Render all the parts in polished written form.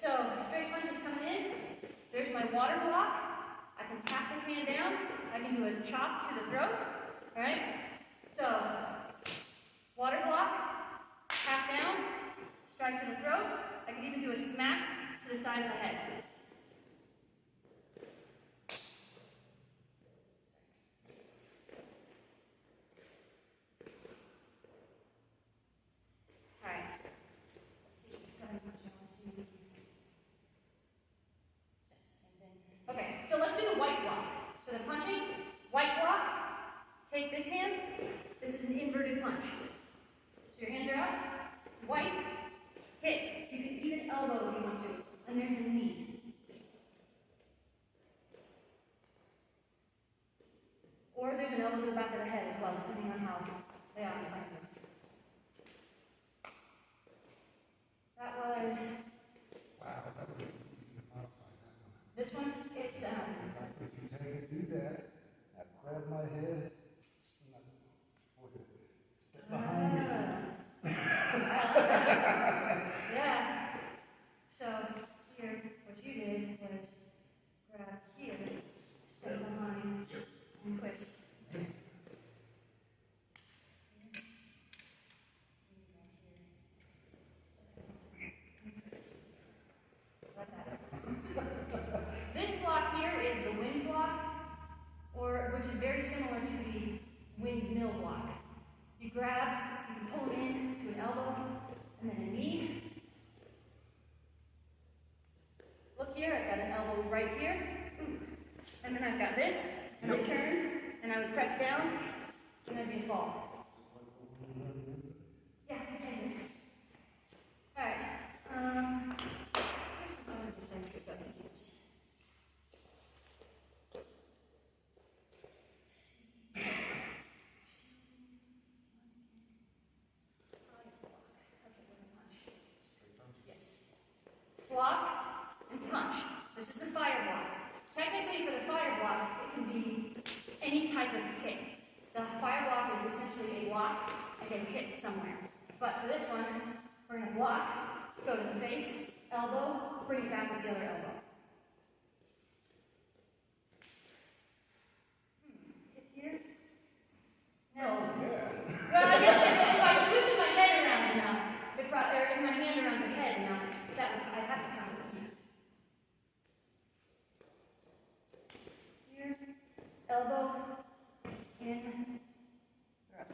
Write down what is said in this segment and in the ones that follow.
So straight punch is coming in. There's my water block. I can tap this hand down. I can do a chop to the throat. All right? So water block, tap down, strike to the throat. I can even do a smack to the side of the head. All right. Let's see. Okay, so let's do the white block. So the punching, white block, take this hand. This is an inverted punch. So your hands are up, white, hit. You can even elbow if you want to. And there's the knee. Or there's an elbow to the back of the head as well, depending on how they are in front of you. That was... Wow, that would be easy to modify that one. This one, it's... In fact, if you take it, do that, I grab my head, step behind me. Yeah. So here, what you did was grab here, step behind, and twist. This block here is the wind block, which is very similar to the windmill block. You grab, you can pull it in to an elbow, and then a knee. Look here, I've got an elbow right here. And then I've got this, and I turn, and I would press down, and there'd be a fall. Yeah, I can do it. Alright, here's some other defenses I can use. Block and punch. This is the fire block. Technically, for the fire block, it can be any type of hit. The fire block is essentially a block and get hit somewhere. But for this one, we're going to block, go to the face, elbow, bring it back with the other elbow. Hit here? No. Well, I guess if I twisted my head around enough, or if my hand around your head enough, I'd have to count it here. Here, elbow, in, throw.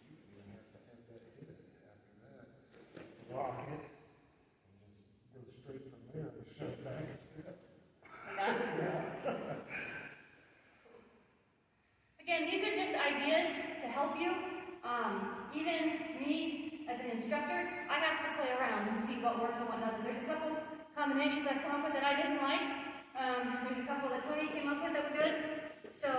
You even have to have that hit after that. Block it, and just go straight from there and shove back instead. Yeah. Again, these are just ideas to help you. Even me, as an instructor, I have to play around and see what works and what doesn't. There's a couple combinations I've come up with that I didn't like. There's a couple that Tony came up with that were good. So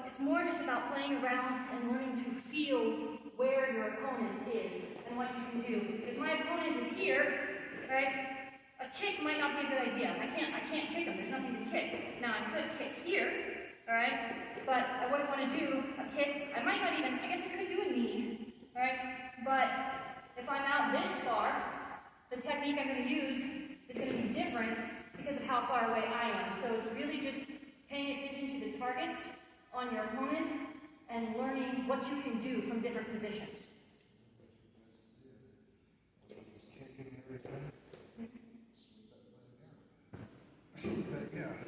it's more just about playing around and learning to feel where your opponent is and what you can do. If my opponent is here, right, a kick might not be a good idea. I can't kick him. There's nothing to kick. Now I could kick here, all right, but I wouldn't want to do a kick. I might not even. I guess I could do a knee, all right. But if I'm out this far, the technique I'm going to use is going to be different because of how far away I am. So it's really just paying attention to the targets on your opponent and learning what you can do from different positions.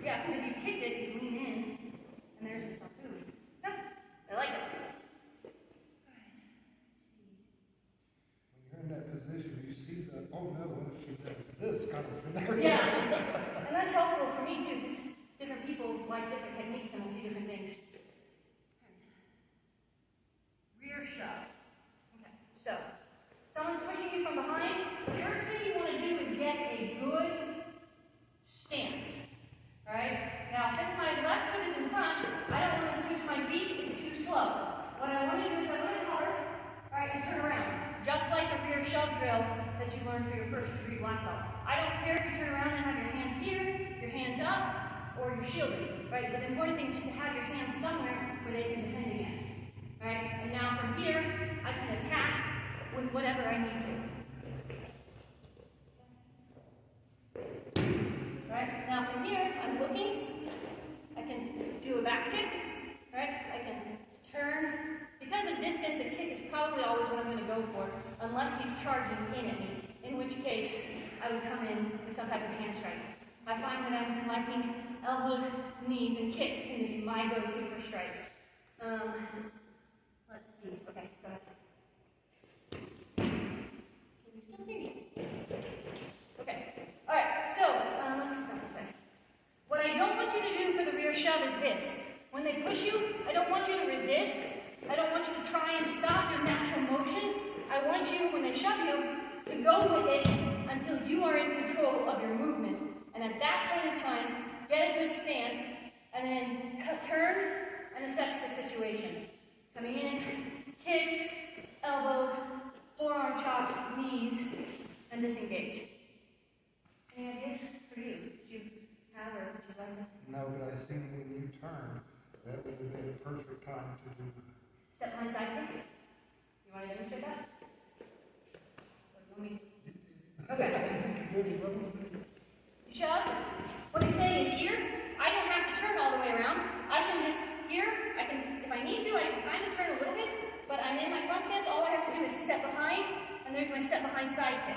Yeah, because if you kicked it, you lean in, and there's the soft food. Yep, I like it. When you're in that position, you see the, oh no, what if she does this kind of scenario? Yeah, and that's helpful for me too, because different people like different techniques and will see different things. Rear shove. Okay, so someone's pushing you from behind. The first thing you want to do is get a good stance. All right. Now, since my left foot is in front, I don't want to switch my feet. It's too slow. What I want to do is I want to hover. All right, and turn around, just like the rear shove drill that you learned for your first degree black belt. I don't care if you turn around and have your hands here, your hands up, or you're shielded. Right. But the important thing is just to have your hands somewhere where they can defend against. All right. And now from here, I can attack with whatever I need to. distance, a kick is probably always what I'm going to go for, unless he's charging in at me, in which case I would come in with some type of hand strike. I find that I'm liking elbows, knees, and kicks tend to be my go-to for strikes. Let's see. Okay, go ahead. Can you still see me? Okay. All right. So let's go this way. What I don't want you to do for the rear shove is this. When they push you, I don't want you to resist. I don't want you to try and stop your natural motion. I want you, when they shove you, to go with it until you are in control of your movement. And at that point in time, get a good stance, and then turn and assess the situation. Coming in, kicks, elbows, forearm chops, knees, and disengage. Any ideas for you? Did you have, or would you like to? No, but I seen when you turned, that would have been a perfect time to do. Step behind side kick? You want to demonstrate that? Or do you want me to? Okay. He shoves. What he's saying is here, I don't have to turn all the way around. I can just, here, I can, if I need to, I can kind of turn a little bit, but I'm in my front stance. All I have to do is step behind, and there's my step behind side kick.